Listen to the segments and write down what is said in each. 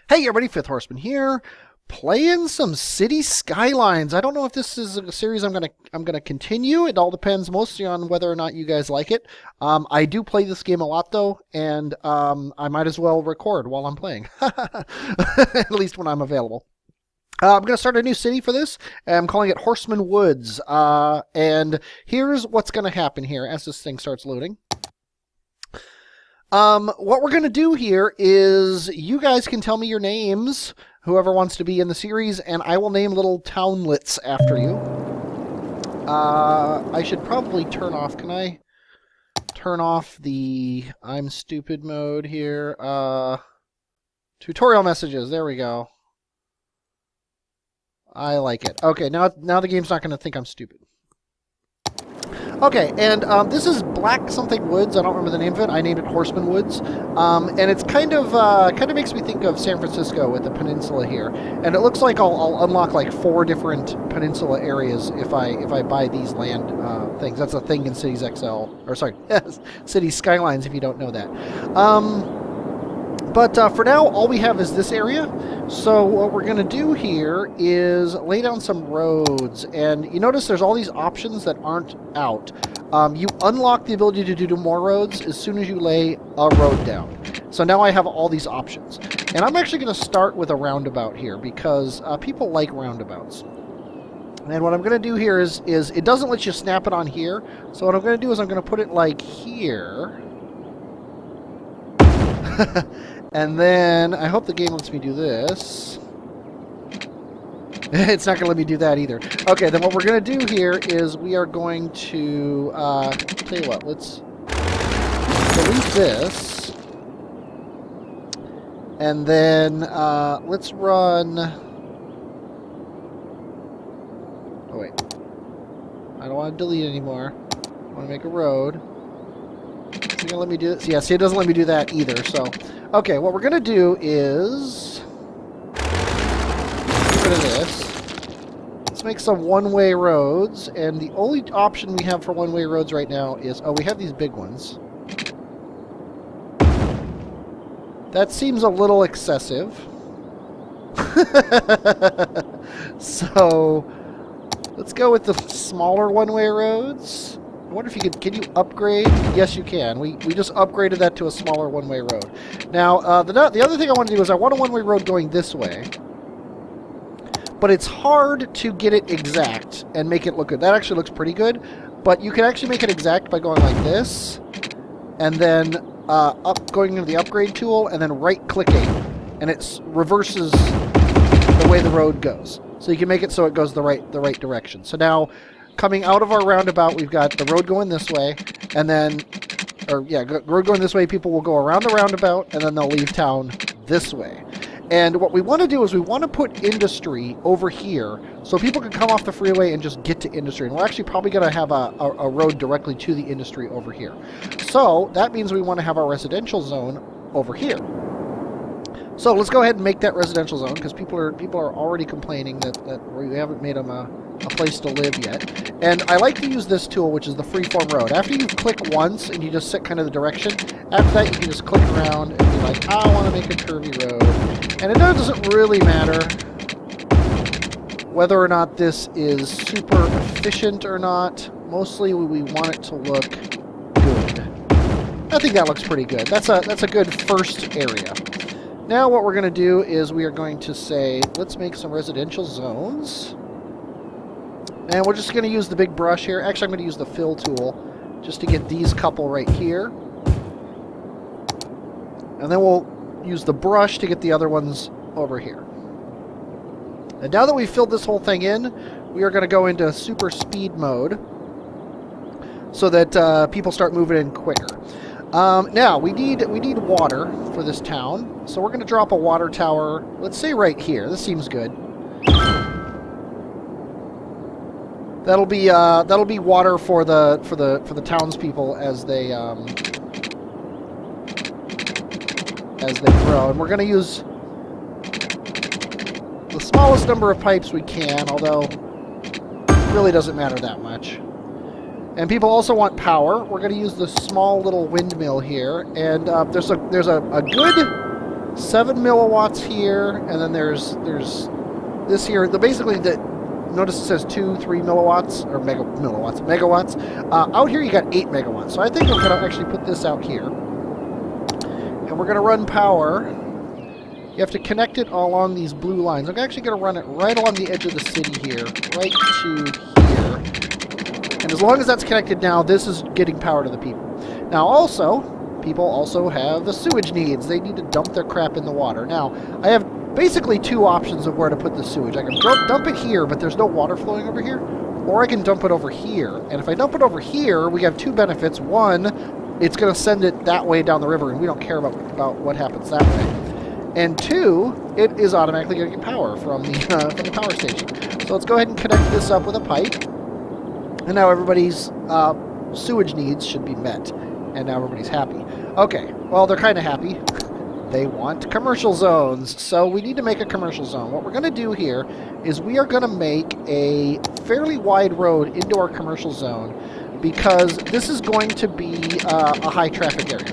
Hey everybody, Fifth Horseman here, playing some City Skylines. I don't know if this is a series I'm gonna continue. It all depends mostly on whether or not you guys like it. I do play this game a lot though, and I might as well record while I'm playing, at least when I'm available. I'm going to start a new city for this. I'm calling it Horseman Woods. And here's what's going to happen here as this thing starts loading. What we're going to do here is you guys can tell me your names, whoever wants to be in the series, and I will name little townlets after you. I should probably turn off, can I turn off the I'm stupid mode here? Tutorial messages, there we go. I like it. Okay, now the game's not going to think I'm stupid. Okay, and this is Black something Woods. I don't remember the name of it. I named it Horseman Woods, and it's kind of makes me think of San Francisco with the peninsula here. And it looks like I'll unlock like 4 different peninsula areas if I buy these land things. That's a thing in Cities XL, or sorry, Cities Skylines. If you don't know that. But for now, all we have is this area. So what we're going to do here is lay down some roads. And you notice there's all these options that aren't out. You unlock the ability to do more roads as soon as you lay a road down. So now I have all these options. And I'm actually going to start with a roundabout here because people like roundabouts. And what I'm going to do here is it doesn't let you snap it on here. So what I'm going to do is I'm going to put it like here. And then, I hope the game lets me do this. It's not going to let me do that either. Okay, then what we're going to do here is we are going to, tell you what, let's delete this. And then, let's run... Oh, wait. I don't want to delete anymore. I want to make a road. Is it going to let me do this? Yeah, see, it doesn't let me do that either, so... Okay, what we're going to do is... get rid of this. Let's make some one-way roads, and the only option we have for one-way roads right now is... Oh, we have these big ones. That seems a little excessive. So, let's go with the smaller one-way roads. I wonder if you can you upgrade? Yes, you can. We just upgraded that to a smaller one-way road. Now, the other thing I want to do is I want a one-way road going this way. But it's hard to get it exact and make it look good. That actually looks pretty good. But you can actually make it exact by going like this. And then going into the upgrade tool and then right-clicking. And it reverses the way the road goes. So you can make it so it goes the right direction. So now... coming out of our roundabout, we've got the road going this way, and then, road going this way, people will go around the roundabout, and then they'll leave town this way. And what we want to do is we want to put industry over here, so people can come off the freeway and just get to industry. And we're actually probably going to have a road directly to the industry over here. So that means we want to have our residential zone over here. So let's go ahead and make that residential zone, because people are already complaining that we haven't made them a place to live yet. And I like to use this tool, which is the freeform road. After you click once and you just set kind of the direction, after that you can just click around and be like, I want to make a curvy road. And it doesn't really matter whether or not this is super efficient or not. Mostly we want it to look good. I think that looks pretty good. That's a good first area. Now what we're going to do is we are going to say, let's make some residential zones. And we're just going to use the big brush here. Actually, I'm going to use the fill tool just to get these couple right here. And then we'll use the brush to get the other ones over here. And now that we've filled this whole thing in, we are going to go into super speed mode so that people start moving in quicker. Now, we need water for this town, so we're going to drop a water tower, let's say right here. This seems good. That'll be water for the townspeople as they grow, and we're going to use the smallest number of pipes we can, although it really doesn't matter that much. And people also want power. We're going to use the small little windmill here, and there's a good 7 milliwatts here, and then there's this here. Basically, notice it says 2, 3 milliwatts, or megawatts. Out here you got 8 megawatts. So I think we're going to actually put this out here. And we're going to run power. You have to connect it along these blue lines. I'm actually going to run it right along the edge of the city here, right to here. And as long as that's connected now, this is getting power to the people. Now also, people also have the sewage needs. They need to dump their crap in the water. Now, I have basically 2 options of where to put the sewage. I can dump it here, but there's no water flowing over here. Or I can dump it over here. And if I dump it over here, we have 2 benefits. One, it's going to send it that way down the river, and we don't care about what happens that way. And 2, it is automatically going to get power from the power station. So let's go ahead and connect this up with a pipe. And now everybody's sewage needs should be met. And now everybody's happy. Okay, well, they're kind of happy. They want commercial zones, so we need to make a commercial zone. What we're going to do here is we are going to make a fairly wide road into our commercial zone because this is going to be a high traffic area.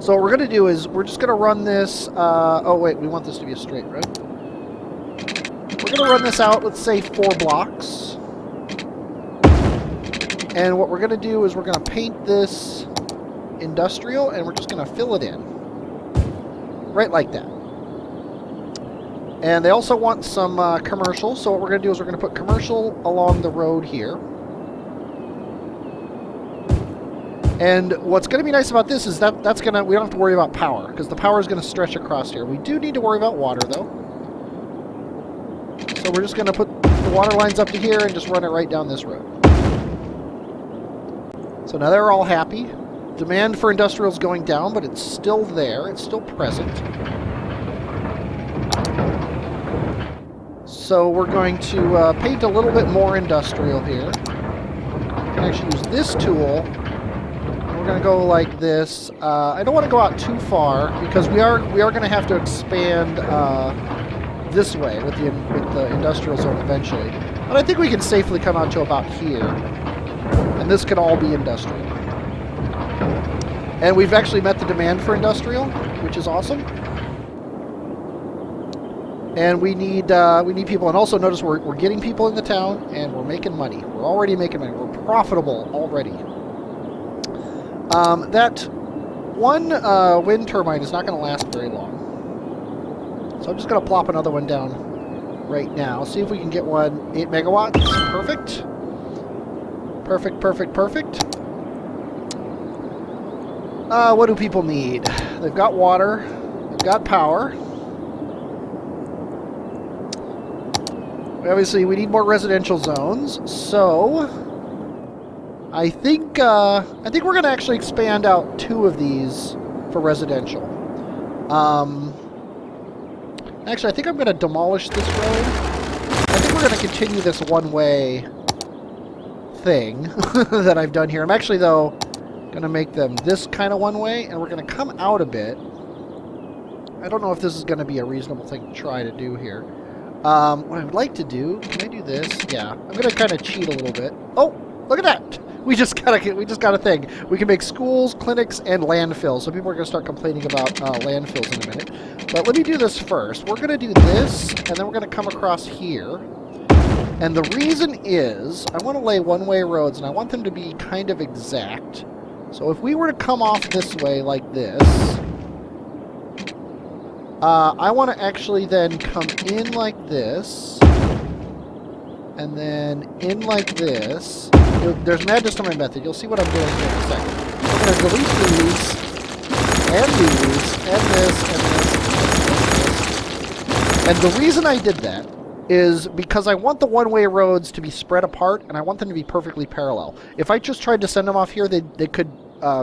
So what we're going to do is we're just going to run this... oh, wait, we want this to be a straight road. We're going to run this out, let's say 4 blocks. And what we're going to do is we're going to paint this industrial, and we're just going to fill it in. Right like that. And they also want some commercial, so what we're going to do is we're going to put commercial along the road here. And what's going to be nice about this is that's going to, we don't have to worry about power, because the power is going to stretch across here. We do need to worry about water, though. So we're just going to put the water lines up to here and just run it right down this road. So now they're all happy. Demand for industrial is going down, but it's still there. It's still present. So we're going to paint a little bit more industrial here. We can actually use this tool. We're going to go like this. I don't want to go out too far because we are going to have to expand this way with the industrial zone eventually. But I think we can safely come out to about here, and this can all be industrial. And we've actually met the demand for industrial, which is awesome. And we need people. And also notice we're getting people in the town, and we're making money. We're already making money. We're profitable already. That one wind turbine is not going to last very long. So I'm just going to plop another one down right now. See if we can get one 8 megawatts. Perfect. Perfect, perfect, perfect. What do people need? They've got water. They've got power. Obviously, we need more residential zones. So, I think we're going to actually expand out 2 of these for residential. Actually, I think I'm going to demolish this road. I think we're going to continue this one-way thing that I've done here. I'm actually, though, going to make them this kind of one way, and we're going to come out a bit. I don't know if this is going to be a reasonable thing to try to do here. What I would like to do, can I do this? Yeah, I'm going to kind of cheat a little bit. Oh, look at that! We just got a thing. We can make schools, clinics, and landfills. So people are going to start complaining about landfills in a minute. But let me do this first. We're going to do this, and then we're going to come across here. And the reason is, I want to lay one-way roads, and I want them to be kind of exact. So if we were to come off this way like this, I want to actually then come in like this, and then in like this. There's madness to my method. You'll see what I'm doing here in a second. I'm going to delete these, and this, and this. And the reason I did that is because I want the one-way roads to be spread apart, and I want them to be perfectly parallel. If I just tried to send them off here, they could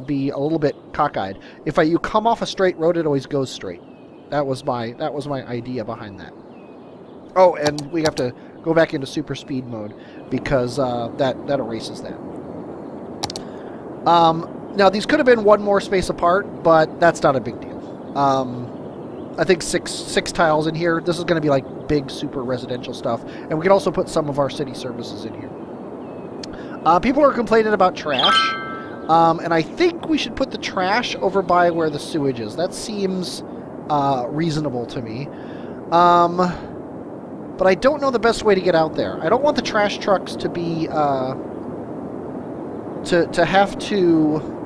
be a little bit cockeyed. If you come off a straight road, it always goes straight. That was my idea behind that. Oh, and we have to go back into super speed mode because that erases that. Now these could have been one more space apart, but that's not a big deal. I think six tiles in here. This is going to be like big super residential stuff, and we can also put some of our city services in here. People are complaining about trash. And I think we should put the trash over by where the sewage is. That seems reasonable to me. But I don't know the best way to get out there. I don't want the trash trucks to be, to have to...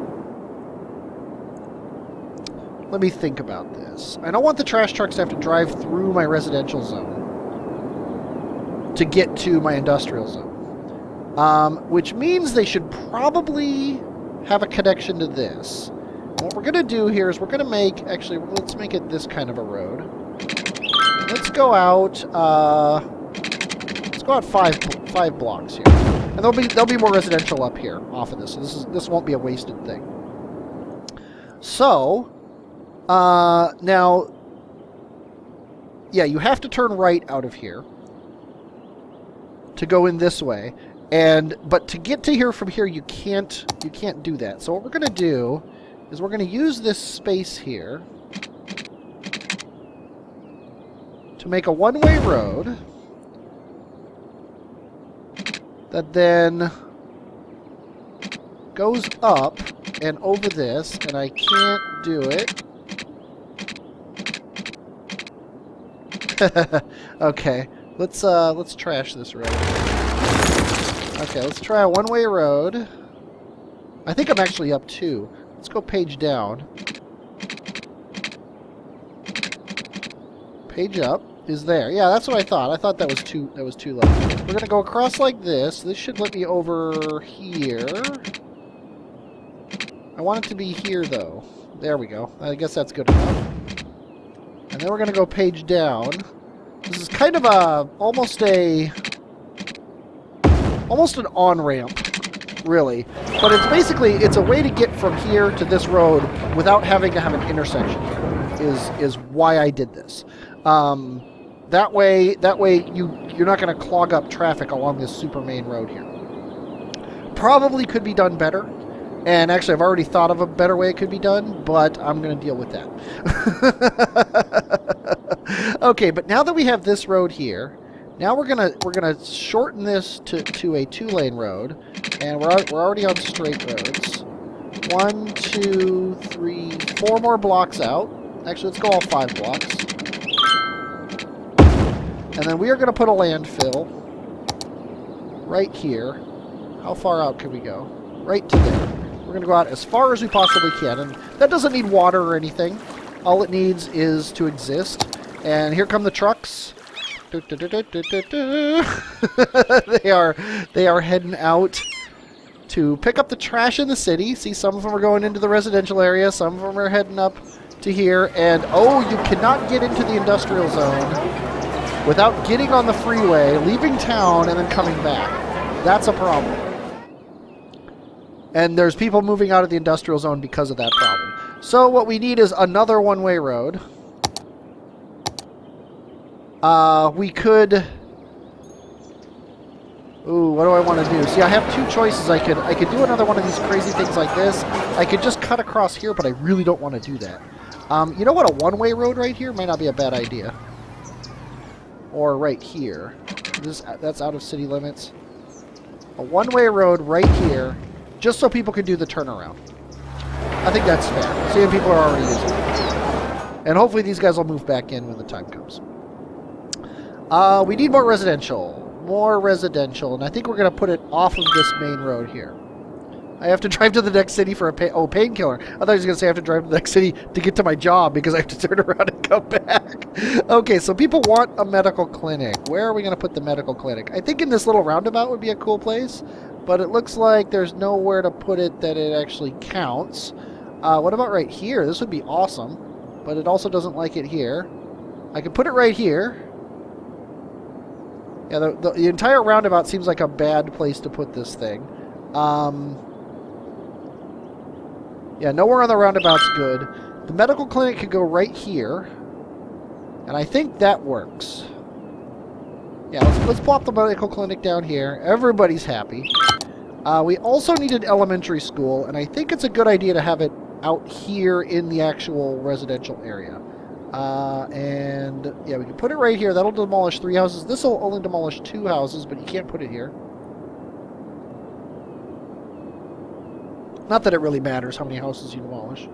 Let me think about this. I don't want the trash trucks to have to drive through my residential zone to get to my industrial zone. Which means they should probably have a connection to this. And what we're going to do here is we're going to make... Actually, let's make it this kind of a road. Let's go out... let's go out five blocks here. And there'll be more residential up here off of this. So this won't be a wasted thing. So... now, yeah, you have to turn right out of here to go in this way, but to get to here from here, you can't do that. So what we're going to do is we're going to use this space here to make a one-way road that then goes up and over this, and I can't do it. Okay, let's trash this road. Okay, let's try a one-way road. I think I'm actually up 2. Let's go page down. Page up is there. Yeah, that's what I thought. I thought that was too low. We're gonna go across like this. This should let me over here. I want it to be here though. There we go. I guess that's good enough. And then we're going to go page down. This is kind of almost an on-ramp, really. But it's basically, it's a way to get from here to this road without having to have an intersection here, is why I did this. That way you're not going to clog up traffic along this super main road here. Probably could be done better. And actually, I've already thought of a better way it could be done, but I'm going to deal with that. Okay, but now that we have this road here, now we're gonna shorten this to a 2-lane road, and we're already on straight roads. 1, 2, 3, 4 more blocks out. Actually, let's go all 5 blocks. And then we are going to put a landfill right here. How far out can we go? Right to there. We're going to go out as far as we possibly can, and that doesn't need water or anything. All it needs is to exist. And here come the trucks. They are heading out to pick up the trash in the city. See, some of them are going into the residential area, some of them are heading up to here, and oh, you cannot get into the industrial zone without getting on the freeway, leaving town, and then coming back. That's a problem. And there's people moving out of the industrial zone because of that problem. So what we need is another one-way road. We could... Ooh, what do I want to do? See, I have 2 choices. I could do another one of these crazy things like this. I could just cut across here, but I really don't want to do that. You know what? A one-way road right here might not be a bad idea. Or right here. That's out of city limits. A one-way road right here, just so people can do the turnaround. I think that's fair. Seeing people are already using it. And hopefully these guys will move back in when the time comes. We need more residential. More residential. And I think we're going to put it off of this main road here. I have to drive to the next city for a painkiller. I thought he was going to say I have to drive to the next city to get to my job because I have to turn around and come back. Okay, so people want a medical clinic. Where are we going to put the medical clinic? I think in this little roundabout would be a cool place, but it looks like there's nowhere to put it that it actually counts. What about right here? This would be awesome, but it also doesn't like it here. I could put it right here. Yeah, the entire roundabout seems like a bad place to put this thing. Yeah, nowhere on the roundabout's good. The medical clinic could go right here. And I think that works. Yeah, let's plop the medical clinic down here. Everybody's happy. We also need an elementary school, and I think it's a good idea to have it out here in the actual residential area. And yeah, we can put it right here. That'll demolish 3 houses. This will only demolish 2 houses, but you can't put it here. Not that it really matters how many houses you demolish.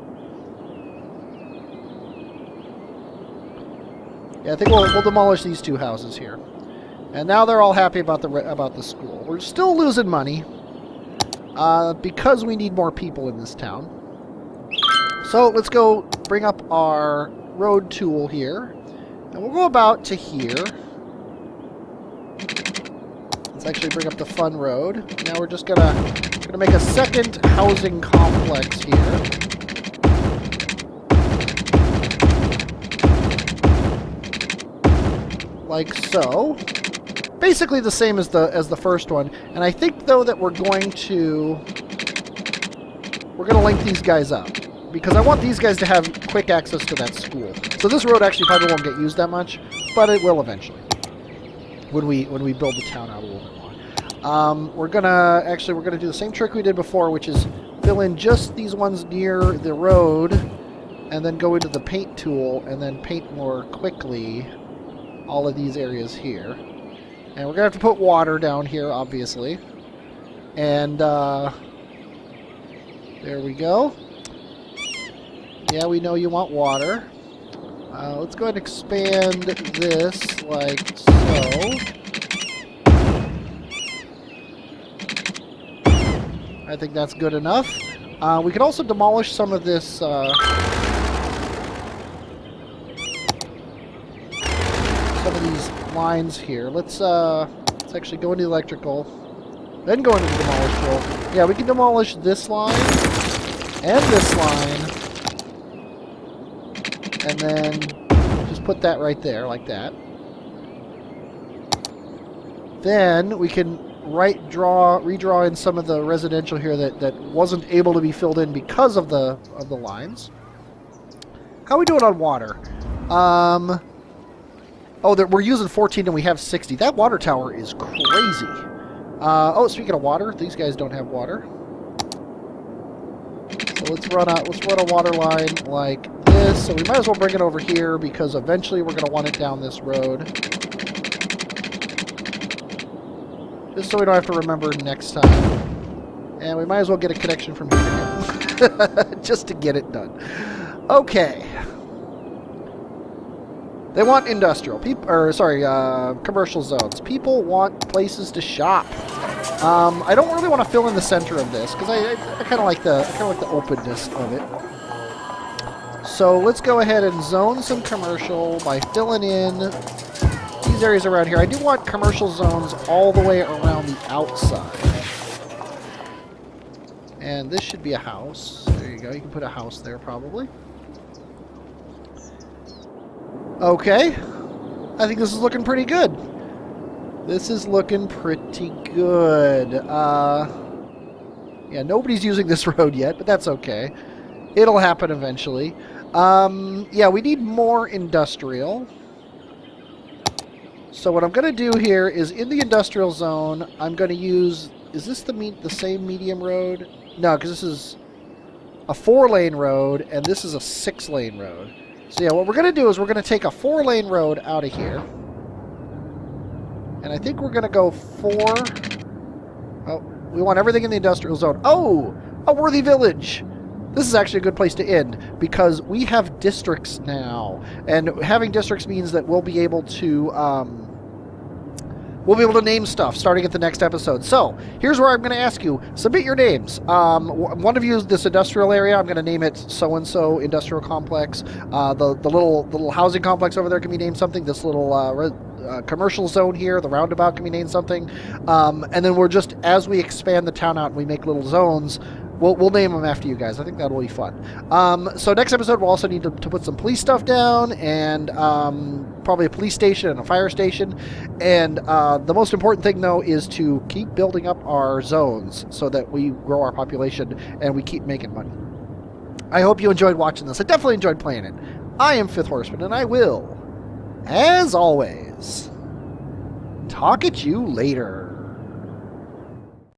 Yeah, I think we'll demolish these 2 houses here. And now they're all happy about the school. We're still losing money because we need more people in this town. So let's go bring up our road tool here. And we'll go about to here. Let's actually bring up the fun road. Now we're just gonna make a second housing complex here. Like so. Basically the same as the first one. And I think though that we're gonna link these guys up. Because I want these guys to have quick access to that school. So this road actually probably won't get used that much, but it will eventually. When we build the town out a little bit more. We're gonna do the same trick we did before, which is fill in just these ones near the road, and then go into the paint tool, and then paint more quickly all of these areas here. And we're gonna have to put water down here, obviously. And there we go. Yeah, we know you want water. Let's go ahead and expand this like so. I think that's good enough. We can also demolish some of this some of these lines here. Let's actually go into the electrical, then go into the demolish tool. Yeah, we can demolish this line and this line. And then just put that right there, like that. Then we can redraw in some of the residential here that wasn't able to be filled in because of the lines. How are we doing on water? We're using 14 and we have 60. That water tower is crazy. Speaking of water, these guys don't have water. So let's run a water line like this. So we might as well bring it over here because eventually we're going to want it down this road. Just so we don't have to remember next time. And we might as well get a connection from here to just to get it done. Okay. They want industrial commercial zones. People want places to shop. I don't really want to fill in the center of this because I kind of like the openness of it. So let's go ahead and zone some commercial by filling in these areas around here. I do want commercial zones all the way around the outside. And this should be a house. There you go. You can put a house there probably. Okay. I think this is looking pretty good. This is looking pretty good. Yeah, nobody's using this road yet, but that's okay. It'll happen eventually. Yeah, we need more industrial. So what I'm going to do here is in the industrial zone, I'm going to use... Is this the same medium road? No, because this is a 4-lane road, and this is a 6-lane road. So yeah, what we're going to do is we're going to take a 4-lane road out of here. And I think we're going to go 4... Oh, we want everything in the industrial zone. Oh! A worthy village! This is actually a good place to end because we have districts now. And having districts means that we'll be able to... name stuff starting at the next episode. So, here's where I'm going to ask you. Submit your names. One of you is this industrial area. I'm going to name it so-and-so industrial complex. The little housing complex over there can be named something. This little commercial zone here, the roundabout, can be named something. And then we're just, as we expand the town out and we make little zones, we'll name them after you guys. I think that'll be fun. So next episode, we'll also need to put some police stuff down and probably a police station and a fire station. And the most important thing, though, is to keep building up our zones so that we grow our population and we keep making money. I hope you enjoyed watching this. I definitely enjoyed playing it. I am Fifth Horseman, and I will, as always, talk at you later.